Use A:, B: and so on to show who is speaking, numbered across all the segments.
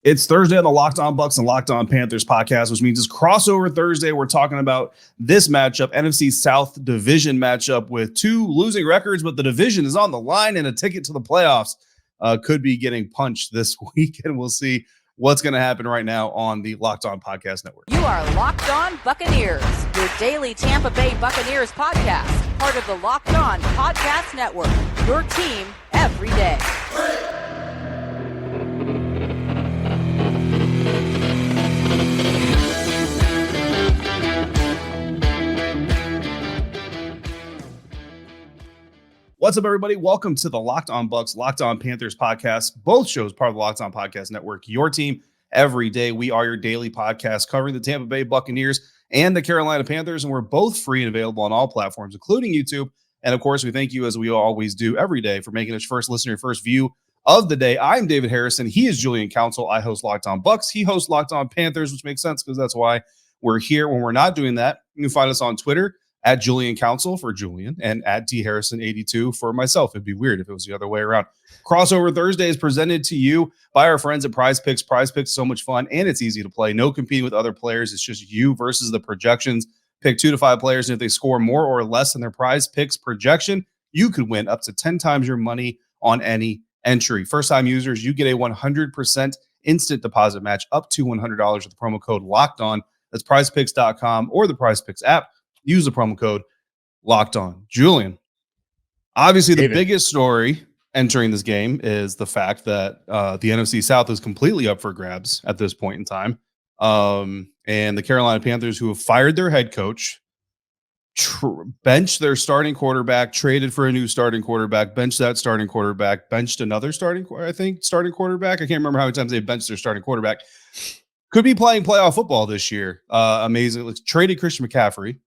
A: It's Thursday on the Locked On Bucs and Locked On Panthers podcast, which means it's crossover Thursday. We're talking about this matchup, NFC South Division matchup with two losing records, but the division is on the line and a ticket to the playoffs could be getting punched this week. And we'll see what's going to happen right now on the Locked On Podcast Network.
B: You are Locked On Buccaneers, your daily Tampa Bay Buccaneers podcast, part of the Locked On Podcast Network, your team every day.
A: What's up, everybody? Welcome to the Locked On Bucs, Locked On Panthers podcast. Both shows part of the Locked On Podcast Network, your team every day. We are your daily podcast covering the Tampa Bay Buccaneers and the Carolina Panthers, and we're both free and available on all platforms, including YouTube. And of course, we thank you, as we always do every day, for making us first listener, first view of the day. I'm David Harrison. He is Julian Council. I host Locked On Bucs. He hosts Locked On Panthers, which makes sense because that's why we're here. When we're not doing that, you can find us on Twitter at Julian Council for Julian and at D Harrison 82 for myself. It'd be weird if it was the other way around. Crossover Thursday is presented to you by our friends at Prize Picks. Prize Picks is so much fun and it's easy to play. No competing with other players. It's just you versus the projections. Pick 2 to 5 players, and if they score more or less than their Prize Picks projection, you could win up to 10 times your money on any entry. First-time users, you get a 100% instant deposit match up to $100 with the promo code Locked On. That's PrizePicks.com or the Prize Picks app. Use the promo code Locked On. Julian, obviously the biggest story entering this game is the fact that the NFC South is completely up for grabs at this point in time. And the Carolina Panthers, who have fired their head coach, benched their starting quarterback, traded for a new starting quarterback, benched that starting quarterback, benched another starting quarterback. I can't remember how many times they benched their starting quarterback. Could be playing playoff football this year. Amazing. Traded Christian McCaffrey.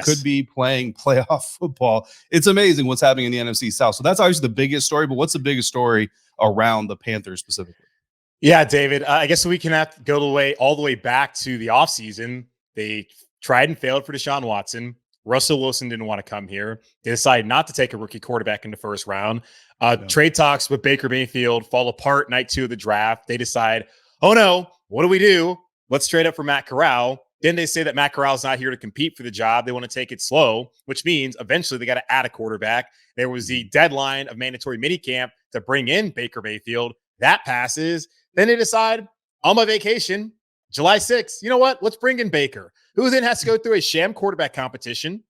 A: Could be playing playoff football. It's amazing what's happening in the NFC South. So that's obviously the biggest story, but what's the biggest story around the Panthers specifically?
C: Yeah, David, I guess we can have to go all the way back to the offseason. They tried and failed for Deshaun Watson. Russell Wilson didn't want to come here. They decided not to take a rookie quarterback in the first round. Trade talks with Baker Mayfield fall apart night 2 of the draft. They decide, oh no, what do we do? Let's trade up for Matt Corral. Then they say that Matt Corral's not here to compete for the job. They want to take it slow, which means eventually they got to add a quarterback. There was the deadline of mandatory minicamp to bring in Baker Mayfield. That passes. Then they decide, on my vacation, July 6th, you know what? Let's bring in Baker, who then has to go through a sham quarterback competition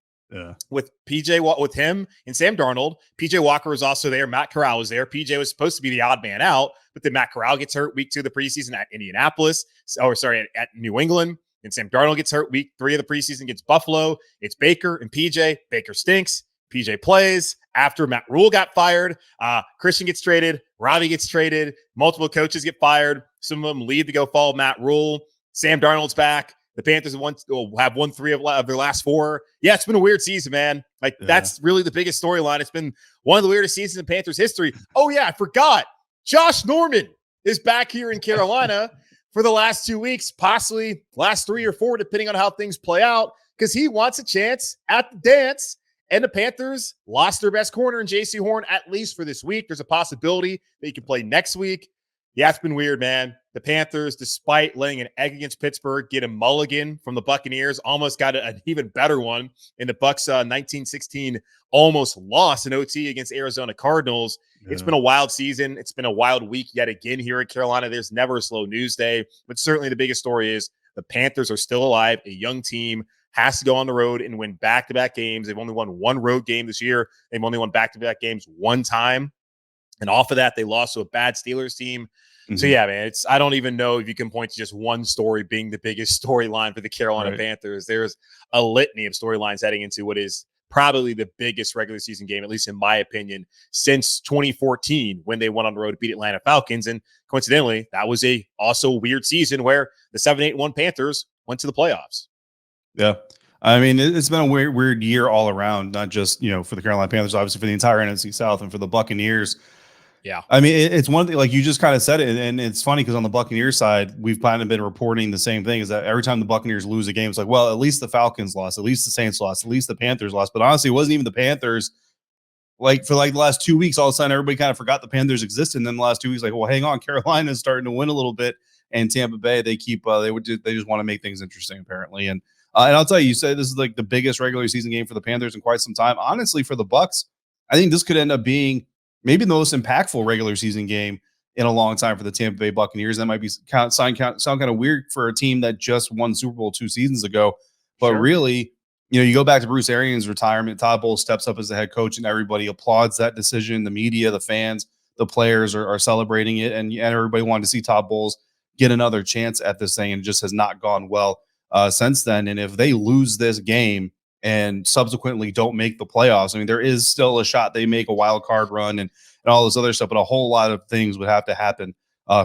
C: with with him and Sam Darnold. PJ Walker was also there. Matt Corral was there. PJ was supposed to be the odd man out, but then Matt Corral gets hurt week 2 of the preseason at Indianapolis. At New England. And Sam Darnold gets hurt week 3 of the preseason against Buffalo. It's Baker and PJ. Baker stinks. PJ plays. After Matt Rule got fired, Christian gets traded. Robbie gets traded. Multiple coaches get fired. Some of them leave to go follow Matt Rule. Sam Darnold's back. The Panthers have won 3 of their last 4. Yeah, it's been a weird season, man. That's really the biggest storyline. It's been one of the weirdest seasons in Panthers history. Oh, yeah, I forgot. Josh Norman is back here in Carolina for the last 2 weeks, possibly last 3 or 4, depending on how things play out, because he wants a chance at the dance. And the Panthers lost their best corner in J.C. Horn, at least for this week. There's a possibility that he can play next week. Yeah, it's been weird, man. The Panthers, despite laying an egg against Pittsburgh, get a mulligan from the Buccaneers, almost got an even better one in the Bucs 1916 almost lost in OT against Arizona Cardinals. Yeah. It's been a wild season. It's been a wild week yet again here in Carolina. There's never a slow news day, but certainly the biggest story is the Panthers are still alive. A young team has to go on the road and win back-to-back games. They've only won 1 road game this year. They've only won back-to-back games 1 time. And off of that, they lost to a bad Steelers team. Mm-hmm. So, yeah, man, I don't even know if you can point to just one story being the biggest storyline for the Carolina Panthers. There's a litany of storylines heading into what is probably the biggest regular season game, at least in my opinion, since 2014 when they went on the road to beat Atlanta Falcons. And coincidentally, that was also a weird season where the 7-8-1 Panthers went to the playoffs.
A: Yeah. I mean, it's been a weird year all around, not just, for the Carolina Panthers, obviously for the entire NFC South and for the Buccaneers.
C: Yeah.
A: I mean, it's one thing, like you just kind of said it, and it's funny because on the Buccaneers side, we've kind of been reporting the same thing, is that every time the Buccaneers lose a game, it's like, well, at least the Falcons lost, at least the Saints lost, at least the Panthers lost. But honestly, it wasn't even the Panthers like for like the last 2 weeks, all of a sudden everybody kind of forgot the Panthers existed. And then the last 2 weeks, like, well, hang on, Carolina's starting to win a little bit, and Tampa Bay, they just want to make things interesting apparently. And I'll tell you, you said this is like the biggest regular season game for the Panthers in quite some time. Honestly, for the Bucs, I think this could end up being maybe the most impactful regular season game in a long time for the Tampa Bay Buccaneers. That might be sound kind of weird for a team that just won Super Bowl 2 seasons ago, but really, you go back to Bruce Arians' retirement. Todd Bowles steps up as the head coach, and everybody applauds that decision. The media, the fans, the players are celebrating it, and everybody wanted to see Todd Bowles get another chance at this thing, and it just has not gone well since then. And if they lose this game and subsequently don't make the playoffs, I mean, there is still a shot they make a wild card run and all this other stuff, but a whole lot of things would have to happen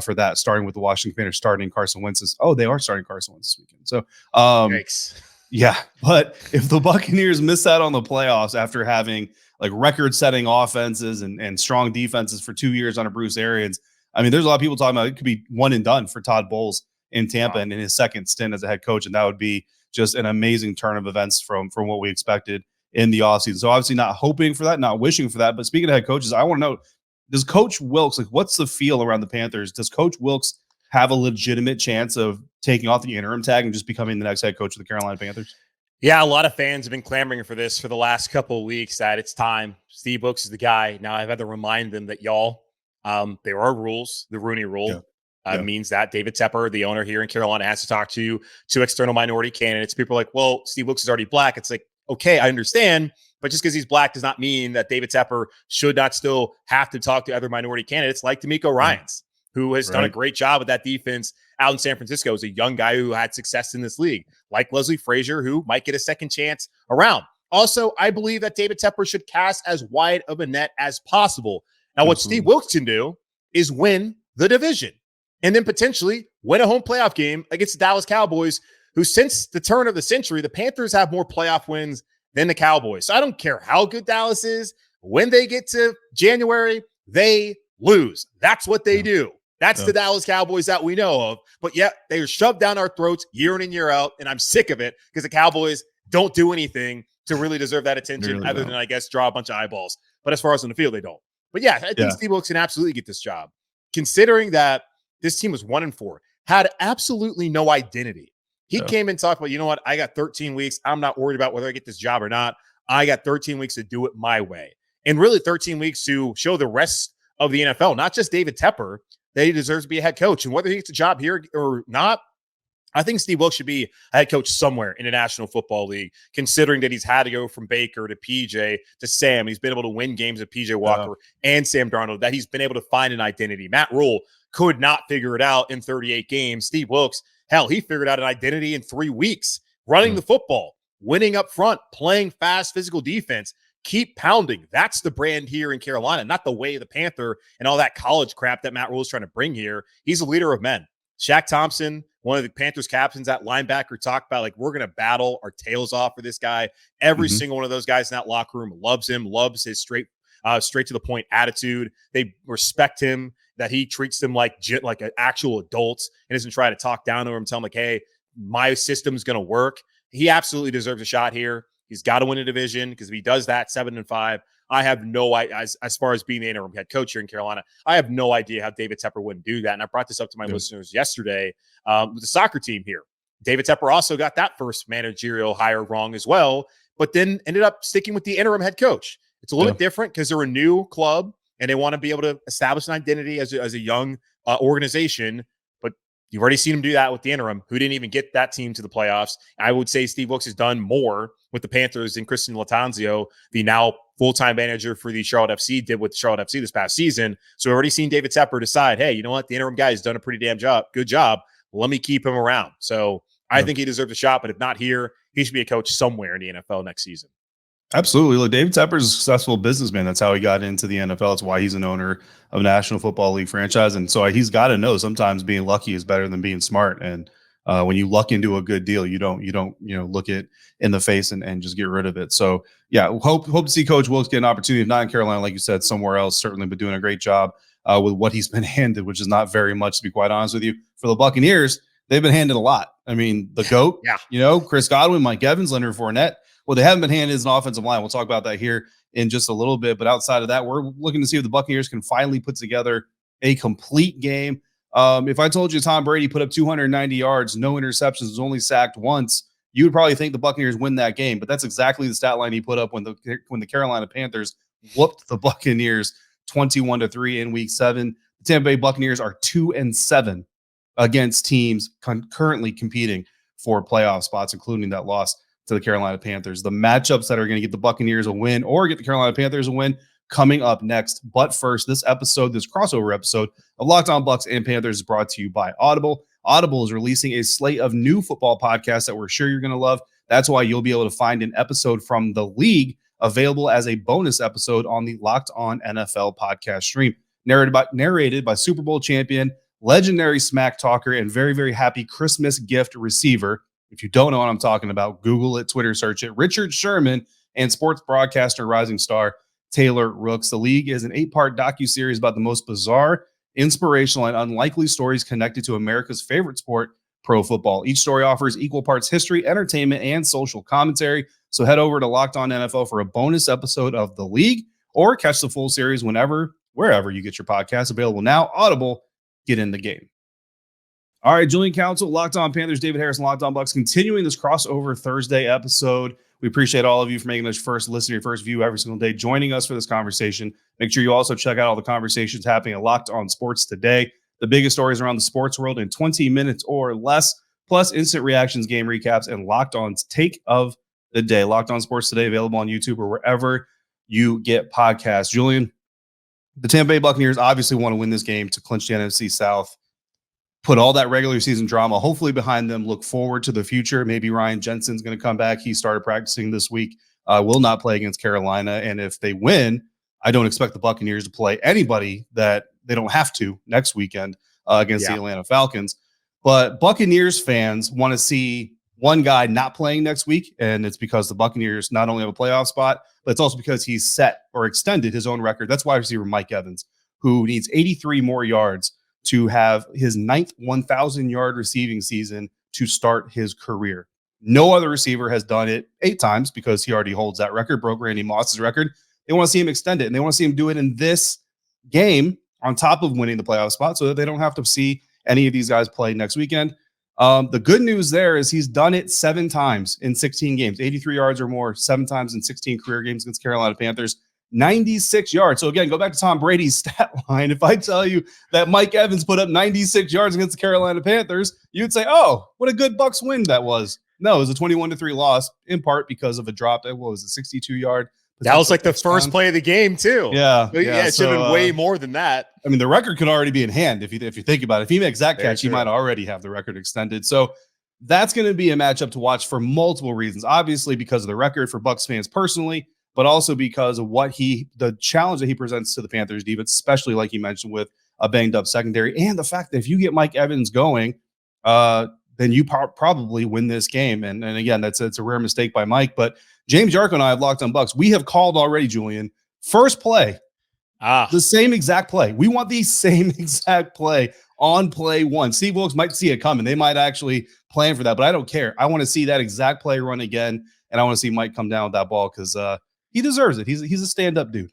A: for that, starting with the Washington Commanders starting Carson Wentz. They are starting Carson Wentz this weekend. So,
C: Yikes.
A: Yeah, but if the Buccaneers miss out on the playoffs after having like record-setting offenses and strong defenses for 2 years under Bruce Arians, I mean, there's a lot of people talking about it could be one and done for Todd Bowles in Tampa and in his second stint as a head coach, and that would be just an amazing turn of events from what we expected in the offseason. So obviously not hoping for that, not wishing for that. But speaking of head coaches, I want to know, does Coach Wilks, like, what's the feel around the Panthers? Does Coach Wilks have a legitimate chance of taking off the interim tag and just becoming the next head coach of the Carolina Panthers?
C: Yeah, a lot of fans have been clamoring for this for the last couple of weeks, that it's time. Steve Wilks is the guy. Now I've had to remind them that, there are rules. The Rooney Rule means that David Tepper, the owner here in Carolina, has to talk to two external minority candidates. People are like, well, Steve Wilks is already black. It's like, okay, I understand. But just because he's black does not mean that David Tepper should not still have to talk to other minority candidates like D'Amico Ryans, who has done a great job with that defense out in San Francisco, as a young guy who had success in this league, like Leslie Frazier, who might get a second chance around. Also, I believe that David Tepper should cast as wide of a net as possible. Now, what Steve Wilks can do is win the division and then potentially win a home playoff game against the Dallas Cowboys, who since the turn of the century, the Panthers have more playoff wins than the Cowboys. So I don't care how good Dallas is. When they get to January, they lose. That's what they do. That's the Dallas Cowboys that we know of. But yet they are shoved down our throats year in and year out, and I'm sick of it because the Cowboys don't do anything to really deserve that attention other than, I guess, draw a bunch of eyeballs. But as far as on the field, they don't. But yeah, I think Steve Wilks can absolutely get this job. Considering that this team was 1-4, had absolutely no identity. He came and talked about, you know what, I got 13 weeks. I'm not worried about whether I get this job or not. I got 13 weeks to do it my way. And really 13 weeks to show the rest of the NFL, not just David Tepper, that he deserves to be a head coach. And whether he gets a job here or not, I think Steve Wilks should be a head coach somewhere in the National Football League, considering that he's had to go from Baker to PJ to Sam. He's been able to win games with PJ Walker and Sam Darnold, that he's been able to find an identity. Matt Rule could not figure it out in 38 games. Steve Wilks, hell, he figured out an identity in 3 weeks, running the football, winning up front, playing fast physical defense. Keep pounding. That's the brand here in Carolina, not the way the Panther and all that college crap that Matt Rule is trying to bring here. He's a leader of men. Shaq Thompson, one of the Panthers captains, that linebacker, talked about, like, we're going to battle our tails off for this guy. Every single one of those guys in that locker room loves him, loves his straight to the point attitude. They respect him, that he treats them like actual adults and doesn't try to talk down to him, tell him, like, hey, my system's going to work. He absolutely deserves a shot here. He's got to win a division, because if he does that, 7-5, I have no idea, as far as being the interim head coach here in Carolina, I have no idea how David Tepper wouldn't do that. And I brought this up to my listeners yesterday with the soccer team here. David Tepper also got that first managerial hire wrong as well, but then ended up sticking with the interim head coach. It's a little bit different because they're a new club and they want to be able to establish an identity as a young organization. But you've already seen him do that with the interim, who didn't even get that team to the playoffs. I would say Steve Wilks has done more with the Panthers than Christian Latanzio, the now full-time manager for the Charlotte FC, did with Charlotte FC this past season. So we've already seen David Tepper decide, hey, you know what? The interim guy has done a pretty good job. Let me keep him around. So I think he deserves a shot, but if not here, he should be a coach somewhere in the NFL next season.
A: Absolutely. Look, David Tepper's a successful businessman. That's how he got into the NFL. That's why he's an owner of a National Football League franchise. And so he's got to know sometimes being lucky is better than being smart. And when you luck into a good deal, you don't look it in the face and just get rid of it. So yeah, hope to see Coach Wilks get an opportunity, if not in Carolina, like you said, somewhere else, certainly, but doing a great job with what he's been handed, which is not very much, to be quite honest with you. For the Buccaneers, they've been handed a lot. I mean, the GOAT, Chris Godwin, Mike Evans, Leonard Fournette, What they haven't been handed is an offensive line. We'll talk about that here in just a little bit. But outside of that, we're looking to see if the Buccaneers can finally put together a complete game. If I told you Tom Brady put up 290 yards, no interceptions, was only sacked once, you would probably think the Buccaneers win that game. But that's exactly the stat line he put up when the Carolina Panthers whooped the Buccaneers 21-3 in Week 7. The Tampa Bay Buccaneers are 2-7 against teams currently competing for playoff spots, including that loss to the Carolina Panthers. The matchups that are going to get the Buccaneers a win or get the Carolina Panthers a win coming up next. But first, this crossover episode of Locked On Bucs and Panthers is brought to you by Audible. Audible is releasing a slate of new football podcasts that we're sure you're going to love. That's why you'll be able to find an episode from the league available as a bonus episode on the Locked On NFL podcast stream. Narrated by Super Bowl champion, legendary smack talker, and very, very happy Christmas gift receiver. If you don't know what I'm talking about, Google it, Twitter search it. Richard Sherman and sports broadcaster, rising star Taylor Rooks. The League is an 8-part docuseries about the most bizarre, inspirational, and unlikely stories connected to America's favorite sport, pro football. Each story offers equal parts history, entertainment, and social commentary. So head over to Locked On NFL for a bonus episode of The League, or catch the full series wherever you get your podcasts. Available now. Audible, get in the game. All right, Julian Council, Locked On Panthers, David Harrison, Locked On Bucs, continuing this crossover Thursday episode. We appreciate all of you for making us first listen, your first view every single day, joining us for this conversation. Make sure you also check out all the conversations happening at Locked On Sports today. The biggest stories around the sports world in 20 minutes or less, plus instant reactions, game recaps, and Locked On's take of the day. Locked On Sports today, available on YouTube or wherever you get podcasts. Julian, the Tampa Bay Buccaneers obviously want to win this game to clinch the NFC South. Put all that regular season drama hopefully behind them, look forward to the future. Maybe Ryan Jensen's going to come back. He started practicing this week, will not play against Carolina. And if they win, I don't expect the Buccaneers to play anybody that they don't have to next weekend against the Atlanta Falcons. But Buccaneers fans want to see one guy not playing next week, and it's because the Buccaneers not only have a playoff spot, but it's also because he's set or extended his own record. That's wide receiver Mike Evans, who needs 83 more yards to have his 9th 1,000-yard receiving season to start his career. No other receiver has done it 8 times because he already holds that record, broke Randy Moss's record. They want to see him extend it, and they want to see him do it in this game on top of winning the playoff spot so that they don't have to see any of these guys play next weekend. The good news there is he's done it 7 times in 16 games, 83 yards or more, 7 times in 16 career games against Carolina Panthers. 96 yards. So again, go back to Tom Brady's stat line. If I tell you that Mike Evans put up 96 yards against the Carolina Panthers, you'd say, oh, what a good Bucs win that was. No, it was a 21-3 loss, in part because of a drop. What was it, 62-yard?
C: That was like the first play of the game, too.
A: Yeah.
C: It should have been way more than that.
A: I mean, the record could already be in hand if you think about it. If he makes that catch, he might already have the record extended. So that's going to be a matchup to watch for multiple reasons. Obviously, because of the record for Bucs fans personally, but also because of the challenge that he presents to the Panthers defense, especially like you mentioned with a banged up secondary, and the fact that if you get Mike Evans going, then you probably win this game. And again, it's a rare mistake by Mike, but James Yarcho and I have Locked On Bucs. We have called already, Julian. First play, the same exact play. We want the same exact play on play 1. Steve Wilks might see it coming. They might actually plan for that, but I don't care. I want to see that exact play run again, and I want to see Mike come down with that ball because he deserves it. He's a stand-up dude.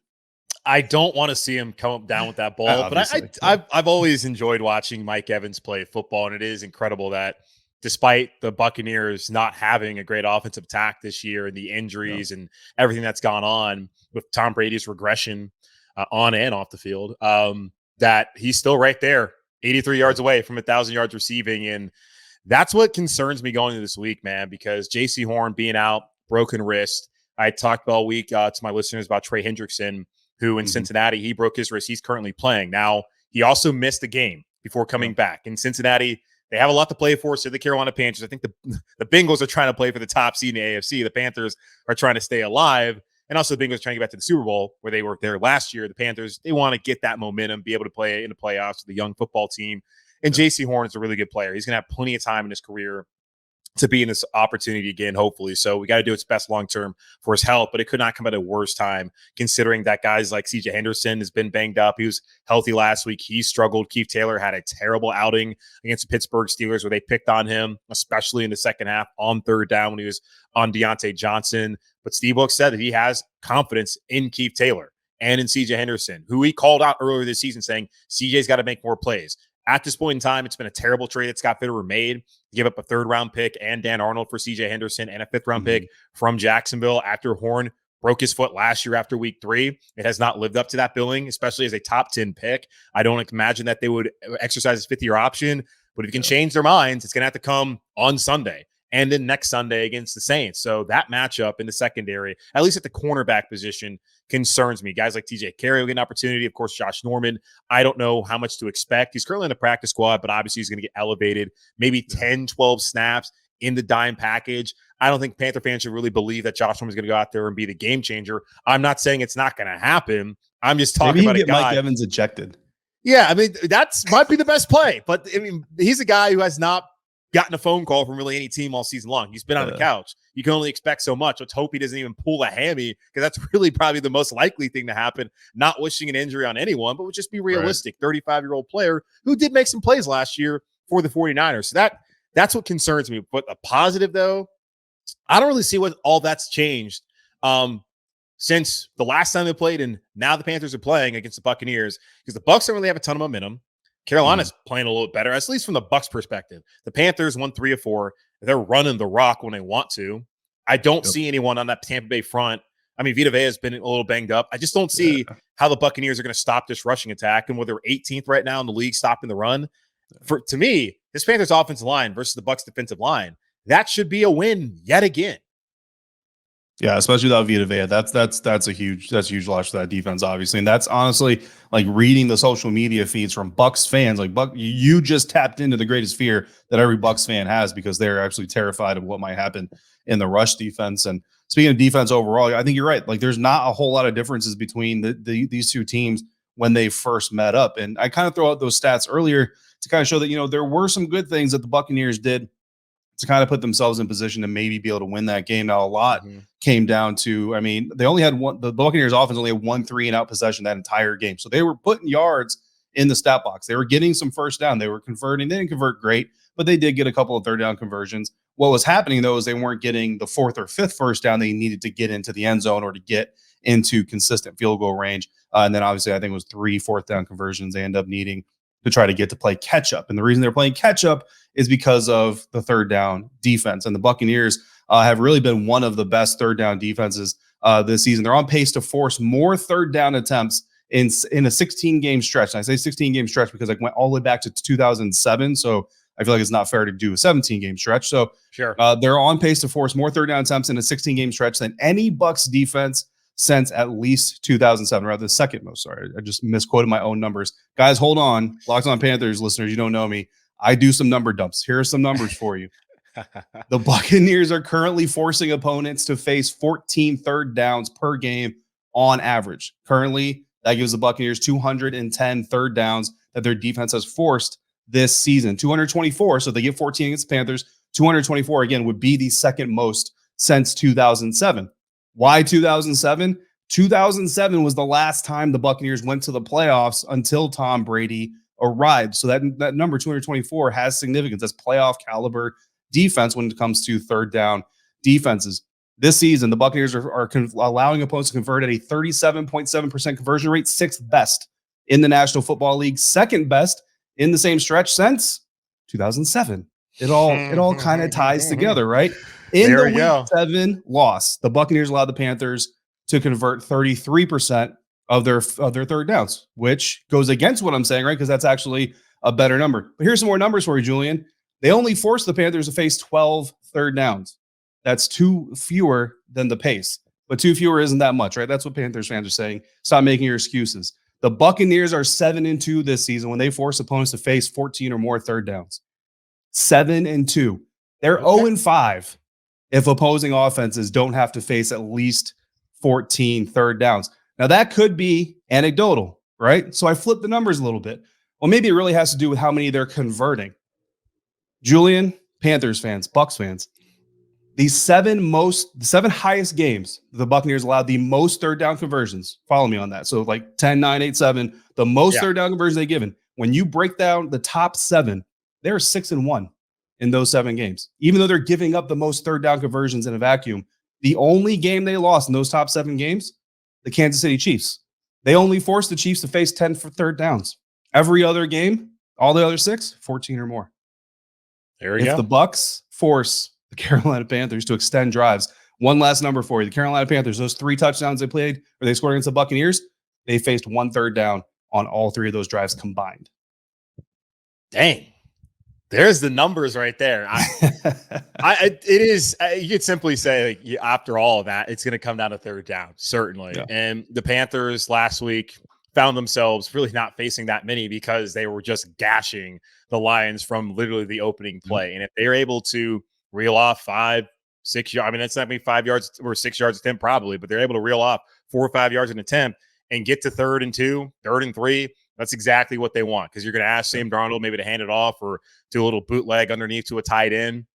C: I don't want to see him come down with that ball, but I've always enjoyed watching Mike Evans play football, and it is incredible that despite the Buccaneers not having a great offensive attack this year and the injuries and everything that's gone on with Tom Brady's regression on and off the field, that he's still right there, 83 yards away from 1,000 yards receiving. And that's what concerns me going into this week, man, because J.C. Horn being out, broken wrist. I talked all week to my listeners about Trey Hendrickson, who in Cincinnati, he broke his wrist. He's currently playing. Now, he also missed a game before coming back. In Cincinnati, they have a lot to play for. So the Carolina Panthers, I think the Bengals are trying to play for the top seed in the AFC. The Panthers are trying to stay alive. And also the Bengals are trying to get back to the Super Bowl where they were there last year. The Panthers, they want to get that momentum, be able to play in the playoffs with the young football team. And J.C. Horn is a really good player. He's going to have plenty of time in his career to be in this opportunity again, hopefully. So we got to do its best long-term for his health, but it could not come at a worse time considering that guys like CJ Henderson has been banged up. He was healthy last week. He struggled. Keith Taylor had a terrible outing against the Pittsburgh Steelers where they picked on him, especially in the second half on third down when he was on Deontay Johnson. But Steve Wilks said that he has confidence in Keith Taylor and in CJ Henderson, who he called out earlier this season saying CJ's got to make more plays. At this point in time, it's been a terrible trade that Scott Fitterer made. Give up a third-round pick and Dan Arnold for CJ Henderson and a fifth-round pick from Jacksonville after Horn broke his foot last year after week 3. It has not lived up to that billing, especially as a top 10 pick. I don't imagine that they would exercise his fifth-year option, but if you can change their minds, it's going to have to come on Sunday and then next Sunday against the Saints. So that matchup in the secondary, at least at the cornerback position, concerns me. Guys like TJ Carey will get an opportunity. Of course, Josh Norman, I don't know how much to expect. He's currently in the practice squad, but obviously he's going to get elevated, maybe 10, 12 snaps in the dime package. I don't think Panther fans should really believe that Josh Norman is going to go out there and be the game changer. I'm not saying it's not going to happen. I'm just talking about a guy.
A: Mike Evans ejected.
C: Yeah, I mean, that's might be the best play, but I mean, he's a guy who has not gotten a phone call from really any team all season long. He's been on the couch. You can only expect so much. Let's hope he doesn't even pull a hammy because that's really probably the most likely thing to happen. Not wishing an injury on anyone, but would just be realistic. 35-year-old player who did make some plays last year for the 49ers. So that's what concerns me. But a positive, though, I don't really see what all that's changed since the last time they played and now the Panthers are playing against the Buccaneers because the Bucs don't really have a ton of momentum. Carolina's playing a little better, at least from the Bucs perspective. The Panthers won 3 of 4. They're running the rock when they want to. I don't see anyone on that Tampa Bay front. I mean, Vita Vea has been a little banged up. I just don't see how the Buccaneers are going to stop this rushing attack. And where they're 18th right now in the league stopping the run, to me, this Panthers offensive line versus the Bucs defensive line, that should be a win yet again.
A: Yeah, especially without Vita Vea. That's a huge loss for that defense, obviously. And that's honestly like reading the social media feeds from Bucs fans. Like you just tapped into the greatest fear that every Bucs fan has because they're actually terrified of what might happen in the rush defense. And speaking of defense overall, I think you're right. Like there's not a whole lot of differences between these two teams when they first met up. And I kind of throw out those stats earlier to kind of show that, you know, there were some good things that the Buccaneers did to kind of put themselves in position to maybe be able to win that game. Now, a lot came down to, I mean, they only had the Buccaneers offense only had 1 3-and-out possession that entire game. So they were putting yards in the stat box. They were getting some first down. They were converting. They didn't convert great, but they did get a couple of third down conversions. What was happening, though, is they weren't getting the 4th or 5th first down they needed to get into the end zone or to get into consistent field goal range. And then obviously I think it was 3 4th down conversions they end up needing to try to get to play catch up. And the reason they're playing catch up is because of the third down defense. And the Buccaneers have really been one of the best third down defenses this season. They're on pace to force more third down attempts in a 16-game stretch. And I say 16-game stretch because I went all the way back to 2007. So I feel like it's not fair to do a 17-game stretch. So
C: sure,
A: they're on pace to force more third down attempts in a 16-game stretch than any Bucs defense since at least 2007, rather the second most. Sorry, I just misquoted my own numbers. Guys, hold on. Locked On Panthers listeners, you don't know me. I do some number dumps. Here are some numbers for you. The Buccaneers are currently forcing opponents to face 14 third downs per game on average. Currently, that gives the Buccaneers 210 third downs that their defense has forced this season. 224, so they get 14 against the Panthers. 224, again, would be the second most since 2007. Why 2007? 2007 was the last time the Buccaneers went to the playoffs until Tom Brady arrived. So that number 224 has significance. That's playoff caliber defense when it comes to third down defenses. This season, the Buccaneers are allowing opponents to convert at a 37.7% conversion rate, 6th best in the National Football League, 2nd best in the same stretch since 2007. It all kind of ties together, right? In the Week 7 loss, the Buccaneers allowed the Panthers to convert 33% of their third downs, which goes against what I'm saying, right? Because that's actually a better number. But here's some more numbers for you, Julian. They only forced the Panthers to face 12 third downs. That's 2 fewer than the pace. But 2 fewer isn't that much, right? That's what Panthers fans are saying. Stop making your excuses. The Buccaneers are 7-2 this season when they force opponents to face 14 or more third downs. 7-2. They're 0-5 if opposing offenses don't have to face at least 14 third downs. Now, that could be anecdotal, right? So I flipped the numbers a little bit. Well, maybe it really has to do with how many they're converting. Julian, Panthers fans, Bucs fans, the seven highest games the Buccaneers allowed the most third down conversions. Follow me on that. So like 10, 9, 8, 7, the most third down conversions they've given. When you break down the top 7, they're 6-1 in those 7 games. Even though they're giving up the most third down conversions in a vacuum, the only game they lost in those top 7 games, the Kansas City Chiefs. They only forced the Chiefs to face 10 for third downs. Every other game, all the other 6, 14 or more.
C: There we go.
A: If the Bucs force the Carolina Panthers to extend drives, one last number for you. The Carolina Panthers, those 3 touchdowns they played, or they scored against the Buccaneers, they faced 1 third down on all 3 of those drives combined.
C: Dang. There's the numbers right there. It is. You could simply say, like, after all of that, it's going to come down to third down, certainly. Yeah. And the Panthers last week found themselves really not facing that many because they were just gashing the Lions from literally the opening play. And if they're able to reel off 5, 6 yards, I mean, that's not maybe 5 yards or 6 yards attempt probably, but they're able to reel off 4 or 5 yards an attempt and get to 3rd and 2, 3rd and 3. That's exactly what they want, because you're going to ask Sam Darnold maybe to hand it off or do a little bootleg underneath to a tight end,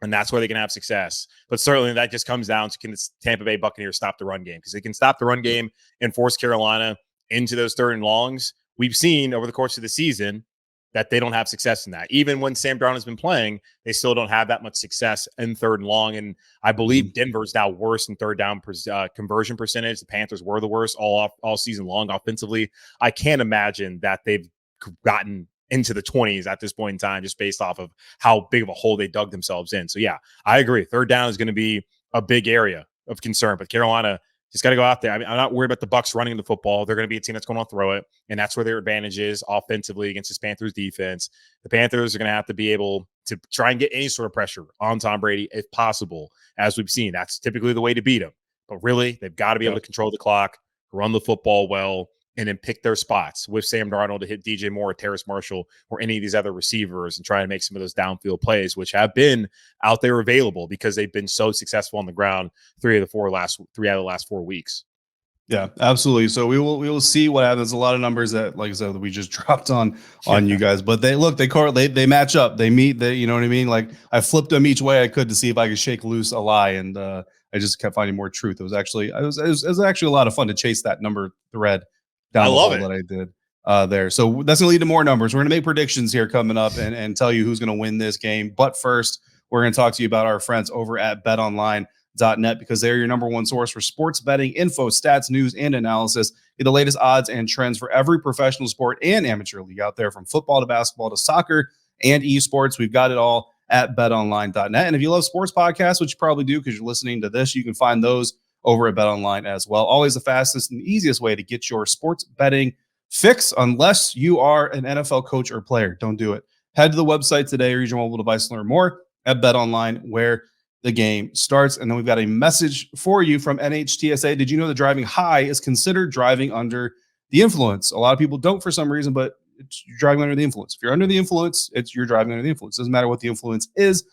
C: and that's where they can have success. But certainly that just comes down to, can the Tampa Bay Buccaneers stop the run game? Because they can stop the run game and force Carolina into those 3rd and longs. We've seen over the course of the season that they don't have success in that. Even when Sam Darnold has been playing, they still don't have that much success in 3rd and long. And I believe Denver's now worse in third down conversion percentage. The Panthers were the worst all season long offensively. I can't imagine that they've gotten into the 20s at this point in time, just based off of how big of a hole they dug themselves in. So yeah, I agree. Third down is going to be a big area of concern, but Carolina just got to go out there. I mean, I'm not worried about the Bucs running the football. They're going to be a team that's going to throw it, and that's where their advantage is offensively against this Panthers defense. The Panthers are going to have to be able to try and get any sort of pressure on Tom Brady if possible, as we've seen. That's typically the way to beat him. But really, they've got to be able to control the clock, run the football well, and then pick their spots with Sam Darnold to hit DJ Moore, Terrace Marshall, or any of these other receivers and try to make some of those downfield plays, which have been out there available because they've been so successful on the ground 3 out of the last 4 weeks.
A: Yeah, absolutely. So we will see what happens. A lot of numbers that, like I said, that we just dropped on you guys, but they correlate, they match up, they meet. You know what I mean? Like, I flipped them each way I could to see if I could shake loose a lie, and I just kept finding more truth. It was actually a lot of fun to chase that number thread down the hole that I did there. So that's going to lead to more numbers. We're going to make predictions here coming up and tell you who's going to win this game. But first, we're going to talk to you about our friends over at betonline.net, because they're your number one source for sports betting info, stats, news, and analysis. Get the latest odds and trends for every professional sport and amateur league out there, from football to basketball to soccer and esports. We've got it all at betonline.net. And if you love sports podcasts, which you probably do because you're listening to this, you can find those over at BetOnline as well. Always the fastest and easiest way to get your sports betting fix, unless you are an NFL coach or player. Don't do it. Head to the website today or use your mobile device to learn more at BetOnline, where the game starts. And then we've got a message for you from NHTSA. Did you know that driving high is considered driving under the influence? A lot of people don't for some reason, but you're driving under the influence. If you're under the influence, you're driving under the influence. Doesn't matter what the influence is.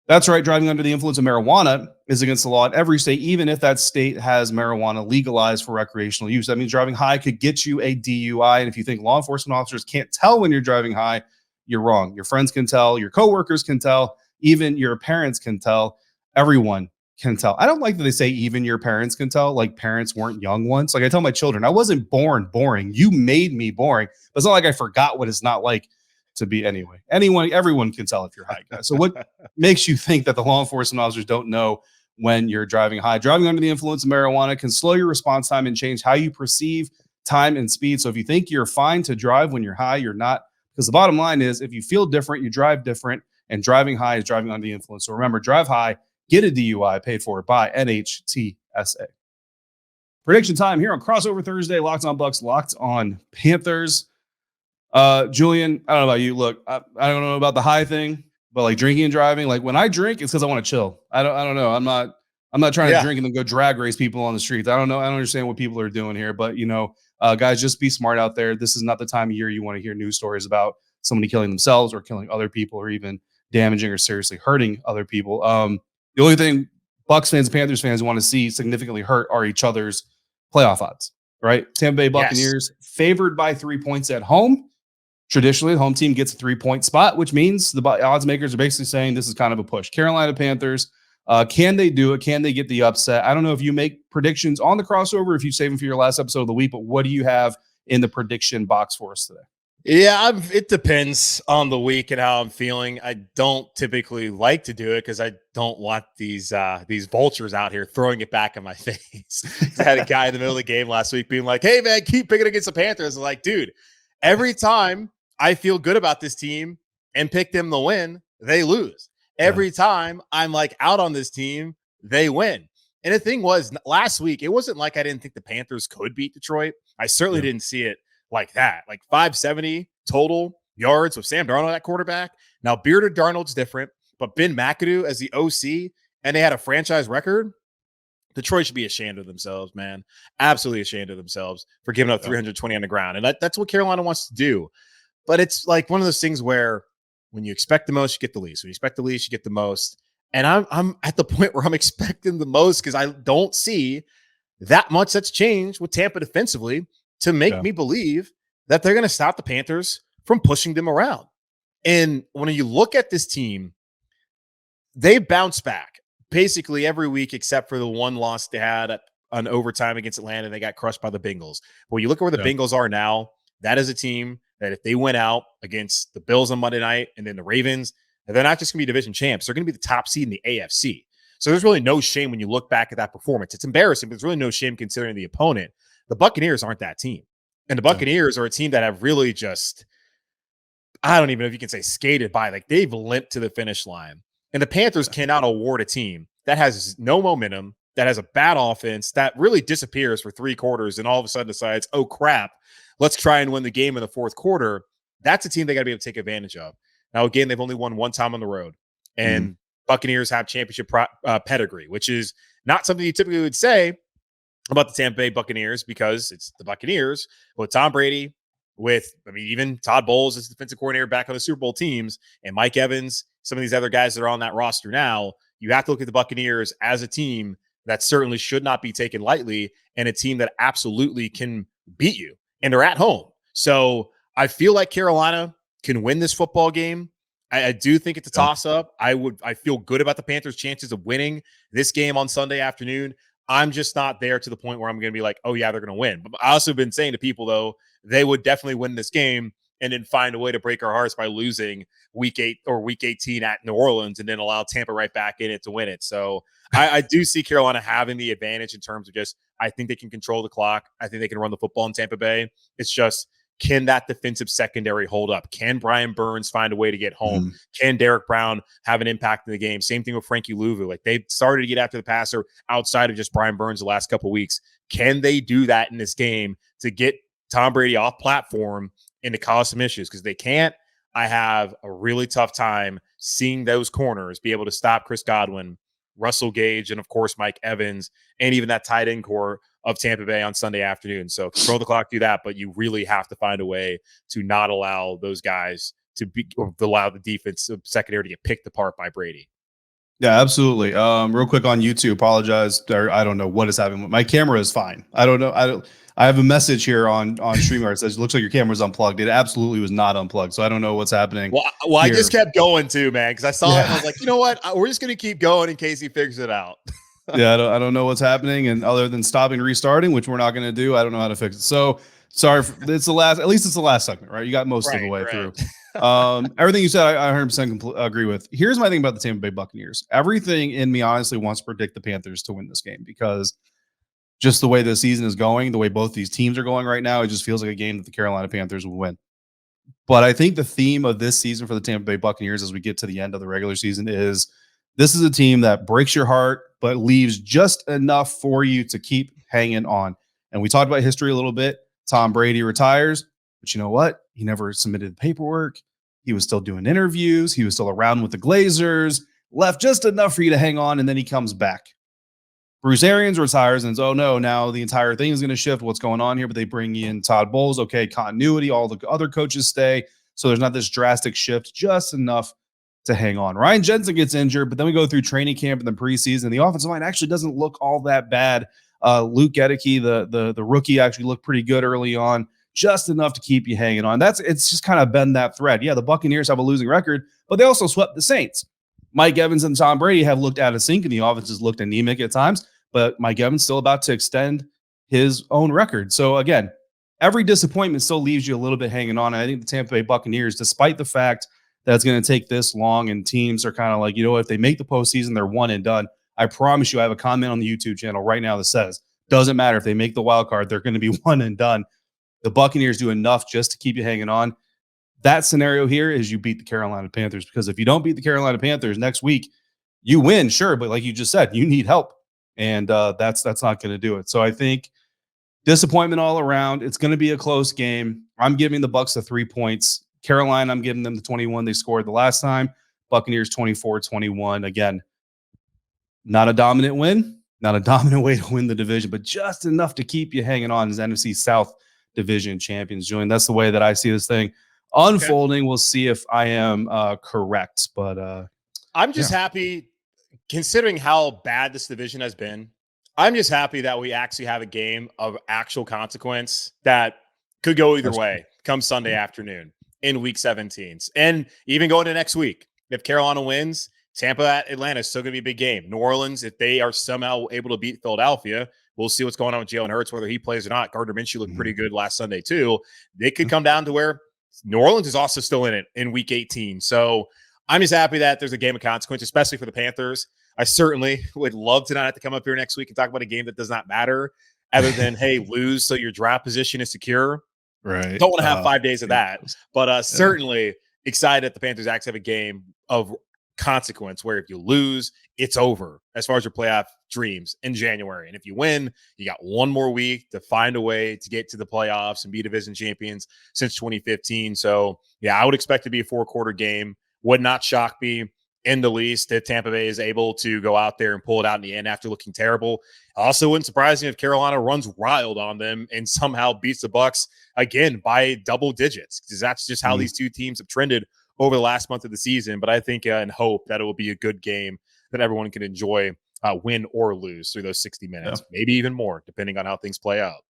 A: That's right. Driving under the influence of marijuana is against the law in every state, even if that state has marijuana legalized for recreational use. That means driving high could get you a DUI. And if you think law enforcement officers can't tell when you're driving high, you're wrong. Your friends can tell, your coworkers can tell, even your parents can tell. Everyone can tell. I don't like that they say even your parents can tell, like parents weren't young once. Like, I tell my children, I wasn't born boring. You made me boring. But it's not like I forgot what it's not like to be anyway. Everyone can tell if you're high, guys. So what makes you think that the law enforcement officers don't know when you're driving high? Driving under the influence of marijuana can slow your response time and change how you perceive time and speed. So if you think you're fine to drive when you're high, you're not. Because the bottom line is, if you feel different, you drive different, and driving high is driving under the influence. So remember, drive high, get a DUI paid for by NHTSA. Prediction time here on Crossover Thursday. Locked on Bucs, Locked on Panthers. Julian, I don't know about you. Look, I don't know about the high thing, but like drinking and driving, like when I drink, it's because I want to chill. I don't know. I'm not trying to drink and then go drag race people on the streets. I don't know. I don't understand what people are doing here, but guys, just be smart out there. This is not the time of year you want to hear news stories about somebody killing themselves or killing other people or even damaging or seriously hurting other people. The only thing Bucs fans and Panthers fans want to see significantly hurt are each other's playoff odds, right? Tampa Bay Buccaneers favored by 3 points at home. Traditionally, the home team gets a 3-point spot, which means the odds makers are basically saying this is kind of a push. Carolina Panthers, can they do it? Can they get the upset? I don't know if you make predictions on the crossover, if you save them for your last episode of the week, but what do you have in the prediction box for us today?
C: Yeah, it depends on the week and how I'm feeling. I don't typically like to do it because I don't want these vultures out here throwing it back in my face. I had a guy in the middle of the game last week being like, "Hey man, keep picking against the Panthers." I'm like, dude, every time I feel good about this team and pick them to win, they lose. Every time I'm like out on this team, they win. And the thing was, last week, it wasn't like I didn't think the Panthers could beat Detroit. I certainly didn't see it like that. Like 570 total yards with Sam Darnold at quarterback. Now, bearded Darnold's different, but Ben McAdoo as the OC, and they had a franchise record. Detroit should be ashamed of themselves, man. Absolutely ashamed of themselves for giving up 320 on the ground. And that's what Carolina wants to do. But it's like one of those things where when you expect the most, you get the least. When you expect the least, you get the most. And I'm at the point where I'm expecting the most because I don't see that much that's changed with Tampa defensively to make me believe that they're going to stop the Panthers from pushing them around. And when you look at this team, they bounce back basically every week except for the one loss they had on overtime against Atlanta. They got crushed by the Bengals. But when you look at where the Bengals are now, that is a team that if they went out against the Bills on Monday night and then the Ravens, they're not just going to be division champs. They're going to be the top seed in the AFC. So there's really no shame when you look back at that performance. It's embarrassing, but there's really no shame considering the opponent. The Buccaneers aren't that team. And the Buccaneers are a team that have really just, I don't even know if you can say skated by. Like they've limped to the finish line. And the Panthers cannot award a team that has no momentum, that has a bad offense, that really disappears for 3 quarters and all of a sudden decides, oh crap, let's try and win the game in the 4th quarter. That's a team they got to be able to take advantage of. Now, again, they've only won one time on the road. And Buccaneers have championship pedigree, which is not something you typically would say about the Tampa Bay Buccaneers because it's the Buccaneers with Tom Brady, even Todd Bowles as defensive coordinator back on the Super Bowl teams, and Mike Evans, some of these other guys that are on that roster now. You have to look at the Buccaneers as a team that certainly should not be taken lightly and a team that absolutely can beat you. And they're at home. So I feel like Carolina can win this football game. I do think it's a toss-up. I feel good about the Panthers' chances of winning this game on Sunday afternoon. I'm just not there to the point where I'm going to be like, oh, yeah, they're going to win. But I also have been saying to people, though, they would definitely win this game and then find a way to break our hearts by losing week 8 or week 18 at New Orleans and then allow Tampa right back in it to win it. So I do see Carolina having the advantage in terms of just, I think they can control the clock. I think they can run the football in Tampa Bay. It's just, can that defensive secondary hold up? Can Brian Burns find a way to get home? Can Derek Brown have an impact in the game? Same thing with Frankie Louvu. Like they started to get after the passer outside of just Brian Burns the last couple of weeks. Can they do that in this game to get Tom Brady off platform and to cause some issues? Because they can't. I have a really tough time seeing those corners be able to stop Chris Godwin, Russell Gage, and of course Mike Evans, and even that tight end core of Tampa Bay on Sunday afternoon. So control the clock, do that, but you really have to find a way to not allow those guys to allow the defensive secondary to get picked apart by Brady.
A: Yeah, absolutely. Real quick on YouTube, apologize. I don't know what is happening. My camera is fine. I don't know. I have a message here on StreamYard that says, looks like your camera's unplugged. It absolutely was not unplugged. So I don't know what's happening.
C: Well, I just kept going too, man, because I saw it and I was like, you know what? We're just going to keep going in case he figures it out.
A: Yeah, I don't know what's happening. And other than stopping and restarting, which we're not going to do, I don't know how to fix it. So sorry. It's the last segment, right? You got most of the way through. Everything you said, I 100% agree with. Here's my thing about the Tampa Bay Buccaneers. Everything in me honestly wants to predict the Panthers to win this game because just the way the season is going, the way both these teams are going right now, it just feels like a game that the Carolina Panthers will win. But I think the theme of this season for the Tampa Bay Buccaneers as we get to the end of the regular season is this is a team that breaks your heart, but leaves just enough for you to keep hanging on. And we talked about history a little bit. Tom Brady retires, but you know what? He never submitted the paperwork. He was still doing interviews. He was still around with the Glazers, left just enough for you to hang on, and then he comes back. Bruce Arians retires and says, oh no, now the entire thing is going to shift. What's going on here? But they bring in Todd Bowles. Okay, continuity. All the other coaches stay. So there's not this drastic shift, just enough to hang on. Ryan Jensen gets injured, but then we go through training camp and the preseason. The offensive line actually doesn't look all that bad. Luke Gedeke, the rookie, actually looked pretty good early on. just enough to keep you hanging on. It's just kind of been that thread. Yeah, the Buccaneers have a losing record, but they also swept the Saints. Mike Evans and Tom Brady have looked out of sync, and the offense has looked anemic at times, but Mike Evans still about to extend his own record. So again, every disappointment still leaves you a little bit hanging on. And I think the Tampa Bay Buccaneers, despite the fact that it's going to take this long and teams are kind of like, if they make the postseason, they're one and done. I promise you, I have a comment on the YouTube channel right now that says, doesn't matter if they make the wild card, they're going to be one and done. The Buccaneers do enough just to keep you hanging on. That scenario here is you beat the Carolina Panthers, because if you don't beat the Carolina Panthers next week, you win, sure, but like you just said, you need help, and that's not going to do it. So I think disappointment all around. It's going to be a close game. I'm giving the Bucs the 3 points. Carolina, I'm giving them the 21 they scored the last time. Buccaneers 24-21. Again, not a dominant win, not a dominant way to win the division, but just enough to keep you hanging on as NFC South Division champions, Julian. That's the way that I see this thing unfolding. Okay. We'll see if I am correct, but
C: I'm just happy, considering how bad this division has been. I'm just happy that we actually have a game of actual consequence that could go either way come Sunday afternoon in week 17. And even going to next week, if Carolina wins, Tampa at Atlanta is still going to be a big game. New Orleans, if they are somehow able to beat Philadelphia, we'll see what's going on with Jalen Hurts, whether he plays or not. Gardner Minshew looked pretty good last Sunday too. It could come down to where New Orleans is also still in it in week 18. So I'm just happy that there's a game of consequence, especially for the Panthers. I certainly would love to not have to come up here next week and talk about a game that does not matter, other than, hey, lose so your draft position is secure.
A: Right.
C: Don't want to have 5 days of that. But certainly excited that the Panthers actually have a game of consequence where if you lose, it's over as far as your playoff dreams in January. And if you win, you got one more week to find a way to get to the playoffs and be division champions since 2015. So, yeah, I would expect it to be a 4-quarter game. Would not shock me in the least if Tampa Bay is able to go out there and pull it out in the end after looking terrible. Also wouldn't surprise me if Carolina runs wild on them and somehow beats the Bucs again by double digits, because that's just how these two teams have trended over the last month of the season. But I think and hope that it will be a good game that everyone can enjoy, win or lose through those 60 minutes, maybe even more, depending on how things play out.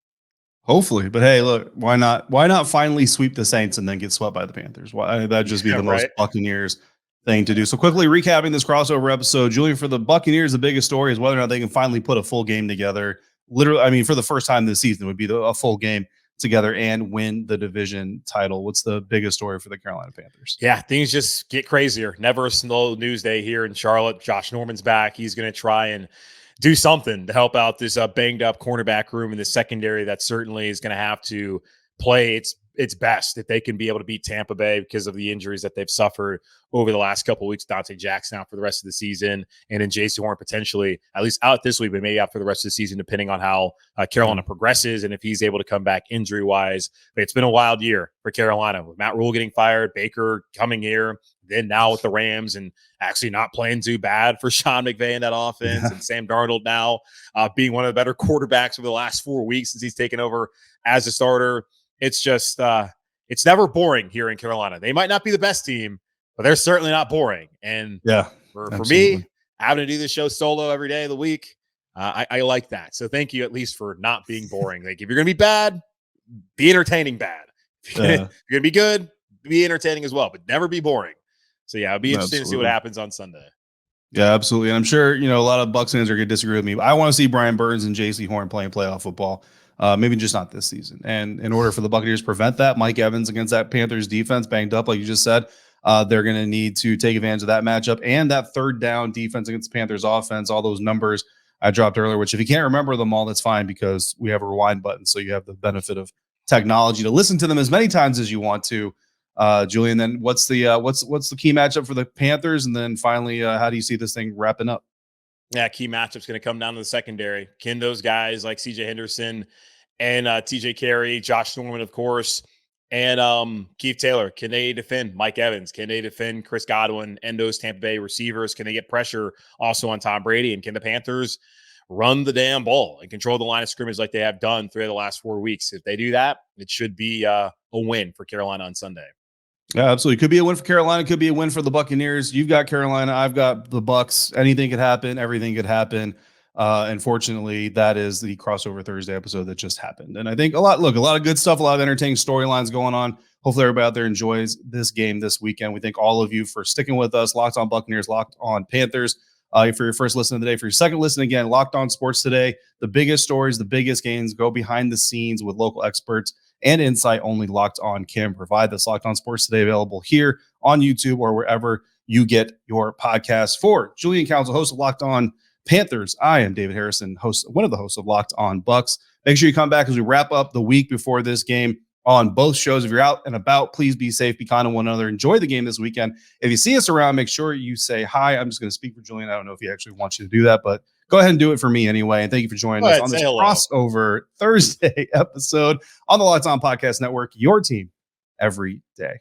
A: Hopefully. But hey, look, why not finally sweep the Saints and then get swept by the Panthers? Why that'd just be the most Buccaneers thing to do. So quickly recapping this crossover episode, Julian, for the Buccaneers, the biggest story is whether or not they can finally put a full game together. Literally, I mean, for the first time this season, it would be a full game together and win the division title. What's the biggest story for the Carolina Panthers?
C: Yeah, things just get crazier. Never a slow news day here in Charlotte. Josh Norman's back. He's going to try and do something to help out this banged up cornerback room in the secondary that certainly is going to have to play its best if they can be able to beat Tampa Bay because of the injuries that they've suffered over the last couple of weeks. Dante Jackson out for the rest of the season, and then J.C. Horn potentially at least out this week, but maybe out for the rest of the season, depending on how Carolina progresses and if he's able to come back injury-wise. But it's been a wild year for Carolina with Matt Rule getting fired, Baker coming here, then now with the Rams, and actually not playing too bad for Sean McVay in that offense, and Sam Darnold now being one of the better quarterbacks over the last 4 weeks since he's taken over as a starter. It's just it's never boring here in Carolina. They might not be the best team, but they're certainly not boring. And for me, having to do this show solo every day of the week, I like that. So thank you at least for not being boring. Like, if you're going to be bad, be entertaining bad. If you're going to be good, be entertaining as well, but never be boring. So yeah, it'll be interesting to see what happens on Sunday.
A: Yeah, absolutely. And I'm sure, a lot of Bucs fans are going to disagree with me, but I want to see Brian Burns and J.C. Horn playing playoff football. Maybe just not this season. And in order for the Buccaneers to prevent that, Mike Evans against that Panthers defense, banged up, like you just said, they're going to need to take advantage of that matchup and that third down defense against the Panthers offense, all those numbers I dropped earlier, which if you can't remember them all, that's fine, because we have a rewind button. So you have the benefit of technology to listen to them as many times as you want to. Julian, then what's the key matchup for the Panthers? And then finally, how do you see this thing wrapping up?
C: Yeah, key matchup's going to come down to the secondary. Can those guys like C.J. Henderson and T.J. Carey, Josh Norman, of course, and Keith Taylor, can they defend Mike Evans? Can they defend Chris Godwin and those Tampa Bay receivers? Can they get pressure also on Tom Brady? And can the Panthers run the damn ball and control the line of scrimmage like they have done through the last 4 weeks? If they do that, it should be a win for Carolina on Sunday.
A: Yeah, absolutely. Could be a win for Carolina. Could be a win for the Buccaneers. You've got Carolina. I've got the Bucs. Anything could happen. Everything could happen. Unfortunately, that is the crossover Thursday episode that just happened. And I think a lot of good stuff, a lot of entertaining storylines going on. Hopefully everybody out there enjoys this game this weekend. We thank all of you for sticking with us. Locked On Buccaneers, Locked On Panthers. For your first listen of the day, for your second listen, again, Locked On Sports Today. The biggest stories, the biggest games, go behind the scenes with local experts and insight only Locked On can provide. This Locked On Sports Today available here on YouTube or wherever you get your podcasts. For Julian Council, host of Locked On Panthers, I am David Harrison, one of the hosts of Locked On Bucs. Make sure you come back as we wrap up the week before this game on both shows. If you're out and about, please be safe, be kind to one another. Enjoy the game this weekend. If you see us around, make sure you say hi. I'm just going to speak for Julian. I don't know if he actually wants you to do that, but go ahead and do it for me anyway. And thank you for joining us on this crossover Thursday episode on the Locked On Podcast Network, your team every day.